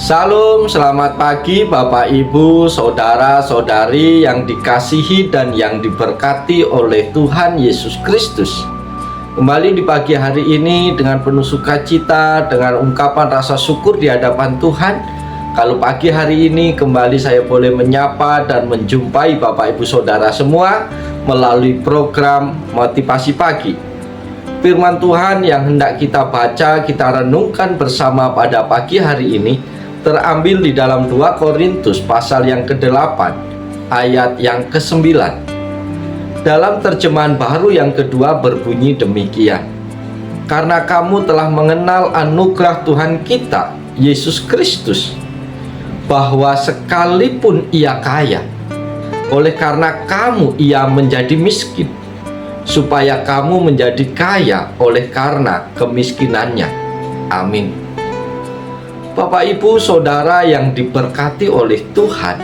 Salam, selamat pagi Bapak Ibu, saudara-saudari yang dikasihi dan yang diberkati oleh Tuhan Yesus Kristus. Kembali di pagi hari ini dengan penuh sukacita, dengan ungkapan rasa syukur di hadapan Tuhan. Kalau pagi hari ini kembali saya boleh menyapa dan menjumpai Bapak Ibu Saudara semua melalui program Motivasi Pagi. Firman Tuhan yang hendak kita baca, kita renungkan bersama pada pagi hari ini terambil di dalam 2 Korintus pasal yang ke-8 ayat yang ke-9. Dalam terjemahan baru yang kedua berbunyi demikian: karena kamu telah mengenal anugerah Tuhan kita Yesus Kristus, bahwa sekalipun ia kaya, oleh karena kamu ia menjadi miskin, supaya kamu menjadi kaya oleh karena kemiskinannya. Amin. Bapak Ibu Saudara yang diberkati oleh Tuhan,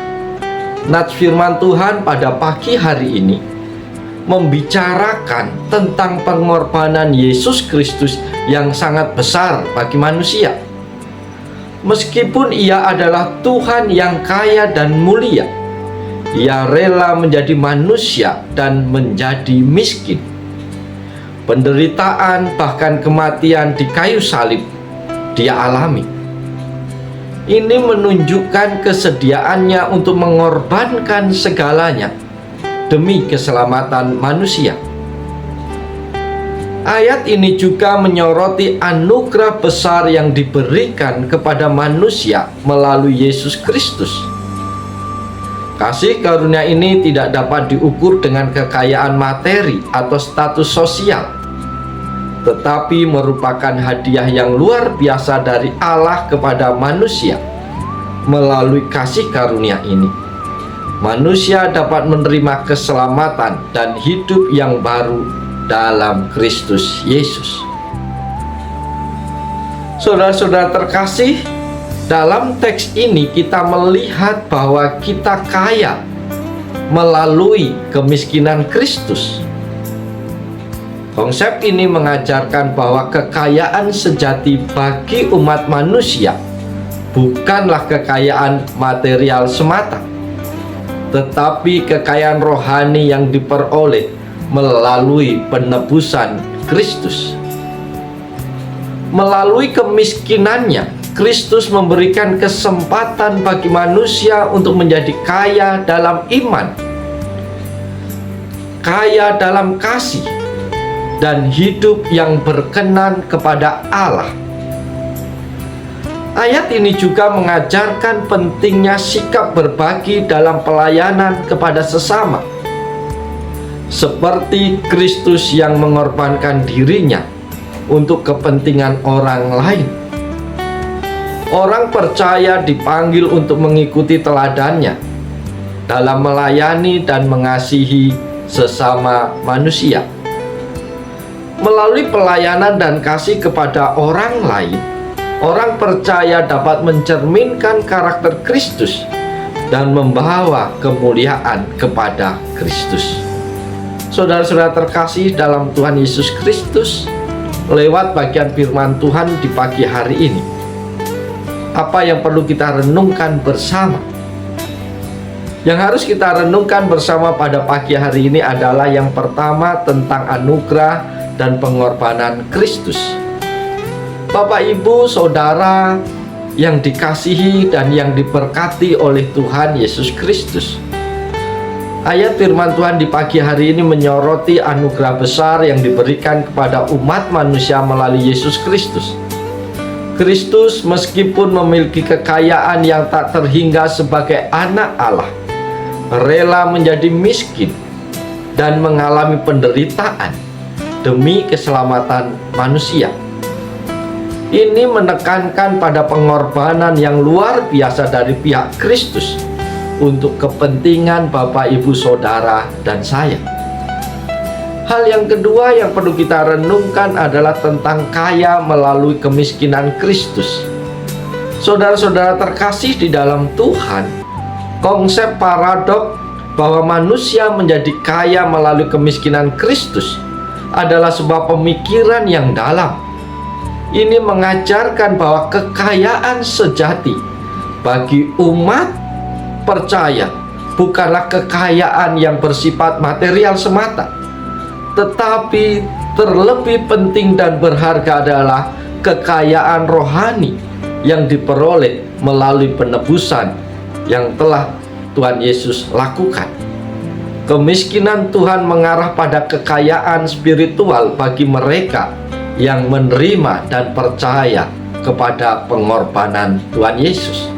nats firman Tuhan pada pagi hari ini membicarakan tentang pengorbanan Yesus Kristus yang sangat besar bagi manusia. Meskipun ia adalah Tuhan yang kaya dan mulia, ia rela menjadi manusia dan menjadi miskin. Penderitaan bahkan kematian di kayu salib dia alami. Ini menunjukkan kesediaannya untuk mengorbankan segalanya demi keselamatan manusia. Ayat ini juga menyoroti anugerah besar yang diberikan kepada manusia melalui Yesus Kristus. Kasih karunia ini tidak dapat diukur dengan kekayaan materi atau status sosial, tetapi merupakan hadiah yang luar biasa dari Allah kepada manusia. Melalui kasih karunia ini, manusia dapat menerima keselamatan dan hidup yang baru dalam Kristus Yesus. Saudara-saudara terkasih, dalam teks ini kita melihat bahwa kita kaya melalui kemiskinan Kristus. Konsep ini mengajarkan bahwa kekayaan sejati bagi umat manusia bukanlah kekayaan material semata, tetapi kekayaan rohani yang diperoleh melalui penebusan Kristus. Melalui kemiskinannya, Kristus memberikan kesempatan bagi manusia untuk menjadi kaya dalam iman, kaya dalam kasih, dan hidup yang berkenan kepada Allah. Ayat ini juga mengajarkan pentingnya sikap berbagi dalam pelayanan kepada sesama, seperti Kristus yang mengorbankan dirinya untuk kepentingan orang lain. Orang percaya dipanggil untuk mengikuti teladannya dalam melayani dan mengasihi sesama manusia. Melalui pelayanan dan kasih kepada orang lain, orang percaya dapat mencerminkan karakter Kristus dan membawa kemuliaan kepada Kristus. Saudara-saudara terkasih dalam Tuhan Yesus Kristus, lewat bagian firman Tuhan di pagi hari ini, apa yang perlu kita renungkan bersama? Yang harus kita renungkan bersama pada pagi hari ini adalah yang pertama tentang anugerah dan pengorbanan Kristus. Bapak Ibu Saudara yang dikasihi dan yang diberkati oleh Tuhan Yesus Kristus, ayat firman Tuhan di pagi hari ini menyoroti anugerah besar yang diberikan kepada umat manusia melalui Yesus Kristus. Kristus meskipun memiliki kekayaan yang tak terhingga sebagai anak Allah, rela menjadi miskin dan mengalami penderitaan demi keselamatan manusia. Ini menekankan pada pengorbanan yang luar biasa dari pihak Kristus untuk kepentingan Bapak Ibu Saudara dan saya. Hal yang kedua yang perlu kita renungkan adalah tentang kaya melalui kemiskinan Kristus. Saudara-saudara terkasih di dalam Tuhan, konsep paradok bahwa manusia menjadi kaya melalui kemiskinan Kristus adalah sebuah pemikiran yang dalam. Ini mengajarkan bahwa kekayaan sejati bagi umat percaya bukanlah kekayaan yang bersifat material semata, tetapi terlebih penting dan berharga adalah kekayaan rohani yang diperoleh melalui penebusan yang telah Tuhan Yesus lakukan. Kemiskinan Tuhan mengarah pada kekayaan spiritual bagi mereka yang menerima dan percaya kepada pengorbanan Tuhan Yesus.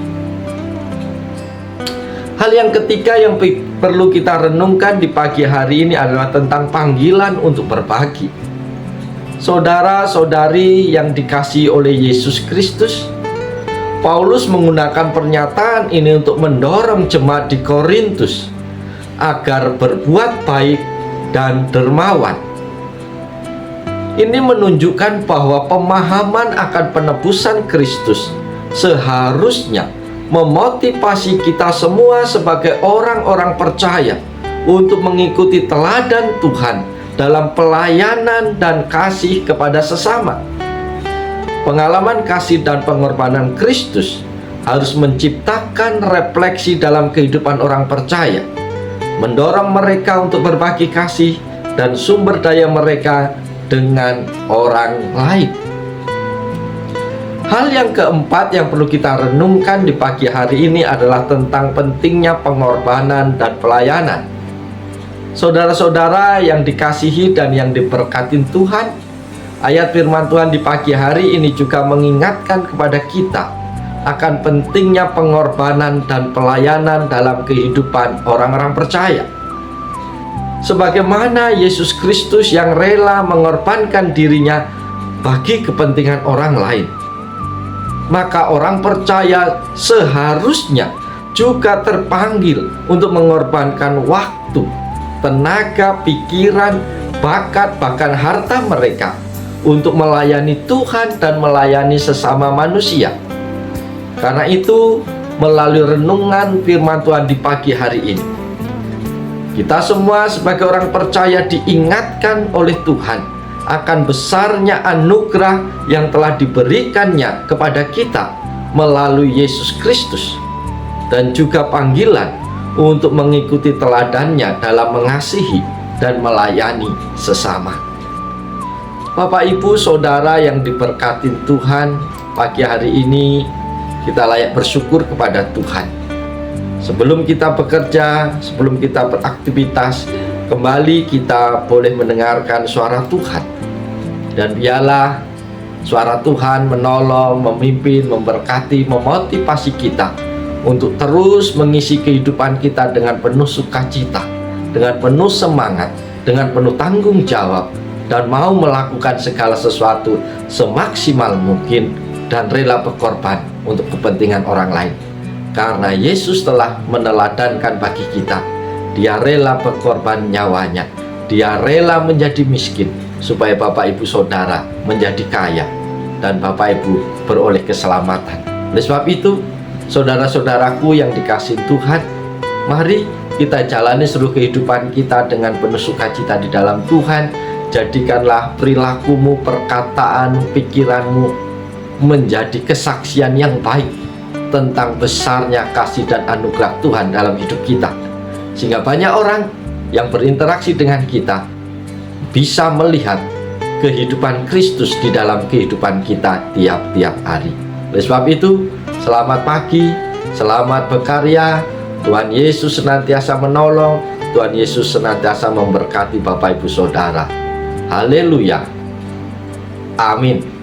Hal yang ketiga yang perlu kita renungkan di pagi hari ini adalah tentang panggilan untuk berbagi. Saudara-saudari yang dikasihi oleh Yesus Kristus, Paulus menggunakan pernyataan ini untuk mendorong jemaat di Korintus agar berbuat baik dan dermawan. Ini menunjukkan bahwa pemahaman akan penebusan Kristus seharusnya memotivasi kita semua sebagai orang-orang percaya untuk mengikuti teladan Tuhan dalam pelayanan dan kasih kepada sesama. Pengalaman kasih dan pengorbanan Kristus harus menciptakan refleksi dalam kehidupan orang percaya, mendorong mereka untuk berbagi kasih dan sumber daya mereka dengan orang lain. Hal yang keempat yang perlu kita renungkan di pagi hari ini adalah tentang pentingnya pengorbanan dan pelayanan. Saudara-saudara yang dikasihi dan yang diberkati Tuhan, ayat firman Tuhan di pagi hari ini juga mengingatkan kepada kita akan pentingnya pengorbanan dan pelayanan dalam kehidupan orang-orang percaya. Sebagaimana Yesus Kristus yang rela mengorbankan dirinya bagi kepentingan orang lain, maka orang percaya seharusnya juga terpanggil untuk mengorbankan waktu, tenaga, pikiran, bakat, bahkan harta mereka untuk melayani Tuhan dan melayani sesama manusia. Karena itu, melalui renungan firman Tuhan di pagi hari ini, kita semua sebagai orang percaya diingatkan oleh Tuhan akan besarnya anugerah yang telah diberikannya kepada kita melalui Yesus Kristus, dan juga panggilan untuk mengikuti teladannya dalam mengasihi dan melayani sesama. Bapak, Ibu, Saudara yang diberkati Tuhan, pagi hari ini kita layak bersyukur kepada Tuhan. Sebelum kita bekerja, sebelum kita beraktivitas, kembali kita boleh mendengarkan suara Tuhan. Dan biarlah suara Tuhan menolong, memimpin, memberkati, memotivasi kita untuk terus mengisi kehidupan kita dengan penuh sukacita, dengan penuh semangat, dengan penuh tanggung jawab, dan mau melakukan segala sesuatu semaksimal mungkin dan rela berkorban untuk kepentingan orang lain. Karena Yesus telah meneladankan bagi kita, Dia rela berkorban nyawanya, Dia rela menjadi miskin supaya Bapak Ibu Saudara menjadi kaya dan Bapak Ibu beroleh keselamatan. Oleh sebab itu, saudara-saudaraku yang dikasihi Tuhan, mari kita jalani seluruh kehidupan kita dengan penuh sukacita di dalam Tuhan. Jadikanlah perilakumu, perkataan, pikiranmu menjadi kesaksian yang baik tentang besarnya kasih dan anugerah Tuhan dalam hidup kita, sehingga banyak orang yang berinteraksi dengan kita bisa melihat kehidupan Kristus di dalam kehidupan kita tiap-tiap hari. Oleh sebab itu, selamat pagi, selamat berkarya. Tuhan Yesus senantiasa menolong, Tuhan Yesus senantiasa memberkati Bapak Ibu Saudara. Haleluya. Amin.